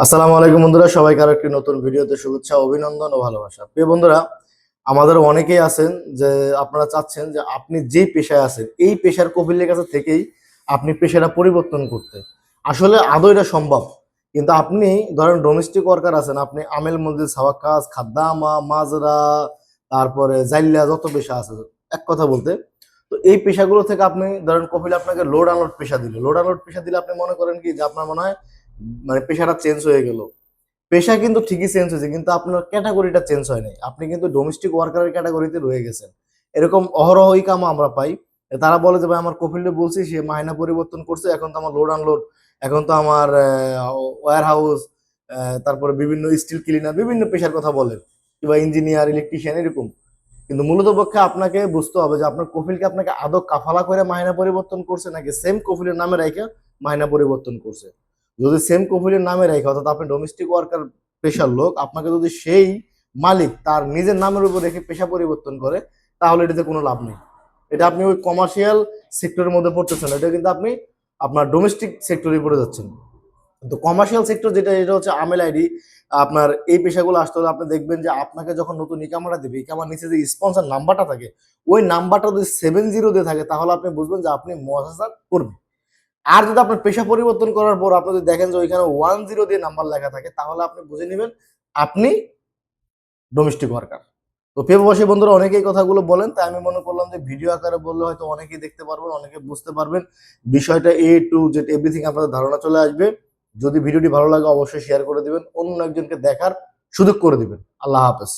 আসসালামু আলাইকুম বন্ধুরা, সবাইকে আরো একটি নতুন ভিডিওতে শুভেচ্ছা, অভিনন্দন ও ভালোবাসা। প্রিয় বন্ধুরা, আমাদের অনেকেই আছেন যে আপনারা চাচ্ছেন যে আপনি যেই পেশায় আছেন এই পেশার কফিলের কাছে থেকেই আপনি পেশাটা পরিবর্তন করতে। আসলে আদৌ এটা সম্ভব? কিন্তু আপনি ধরেন ডোমেস্টিক ওয়ার্কার আছেন, আপনি আমেল মসজিদ, সাওয়াকাস, খাদ্দামা, মাজরা, তারপরে জাইল্লা, যত পেশা আছে এক কথা বলতে, তো এই পেশাগুলো থেকে আপনি ধরেন কফিল আপনাকে লোড আনলোড পেশা দিল, লোড আনলোড পেশা দিলে আপনি মনে করেন কি যে আপনার মনে হয় মানে পেশাটা চেঞ্জ হয়ে গেল। পেশা কিন্তু ঠিকই চেঞ্জ হয়েছে, কিন্তু আপনার ক্যাটাগরিটা চেঞ্জ হয় নাই, আপনি কিন্তু ডোমেস্টিক ওয়ার্কারের ক্যাটাগরিতে রয়ে গেছেন। এরকম অহরহই কাম আমরা পাই। তারা বলে যে ভাই আমার কফিলে বলছি, সে মাইনা পরিবর্তন করছে, এখন তো আমার লোড আনলোড, এখন তো আমার ওয়্যার হাউস, তারপরে বিভিন্ন স্টিল ক্লিনার, বিভিন্ন পেশার কথা বলেন, কিংবা ইঞ্জিনিয়ার, ইলেকট্রিশিয়ান, এরকম। কিন্তু মূলত পক্ষে আপনাকে বুঝতে হবে যে আপনার কফিলকে আপনাকে আদৌ কাফালা করে মাইনা পরিবর্তন করছে নাকি সেম কফিলের নামে রেখে মাইনা পরিবর্তন করছে। যদি সেম কফিলের নামে রেখে, অর্থাৎ আপনি ডোমেস্টিক ওয়ার্কার পেশার লোক, আপনাকে যদি সেই মালিক তার নিজের নামের উপর রেখে পেশা পরিবর্তন করে, তাহলে এটাতে কোনো লাভ নেই। এটা আপনি ওই কমার্শিয়াল সেক্টরের মধ্যে পড়তেছেন, এটা কিন্তু আপনি আপনার ডোমেস্টিক সেক্টরে পড়ে যাচ্ছেন। তো কমার্শিয়াল সেক্টর যেটা, এটা হচ্ছে আমেল আইডি। আপনার এই পেশাগুলো আসতে হলে আপনি দেখবেন যে আপনাকে যখন নতুন ইকামাটা দিবে, ইকামার নিচে যে স্পন্সর নাম্বারটা থাকে, ওই নাম্বারটা যদি 70 দিয়ে থাকে, তাহলে আপনি বুঝবেন যে আপনি মুআসাসা কর্মী। আর যদি আপনার পেশা পরিবর্তন করার পর আপনি যদি দেখেন যে ওইখানে 10 দিয়ে নাম্বার লেখা থাকে, তাহলে আপনি বুঝে নেবেন আপনি ডোমেস্টিক ওয়ার্কার। তো প্রবাসী বন্ধুরা অনেকেই কথাগুলো বলেন, তাই আমি মনে করলাম যে ভিডিও আকারে বললে হয়তো অনেকেই দেখতে পারবেন, অনেকে বুঝতে পারবেন বিষয়টা, এ টু জেড এভরিথিং আপনাদের ধারণা চলে আসবে। যদি ভিডিওটি ভালো লাগে অবশ্যই শেয়ার করে দিবেন, অন্য একজনকে দেখার সুযোগ করে দিবেন। আল্লাহ হাফেজ।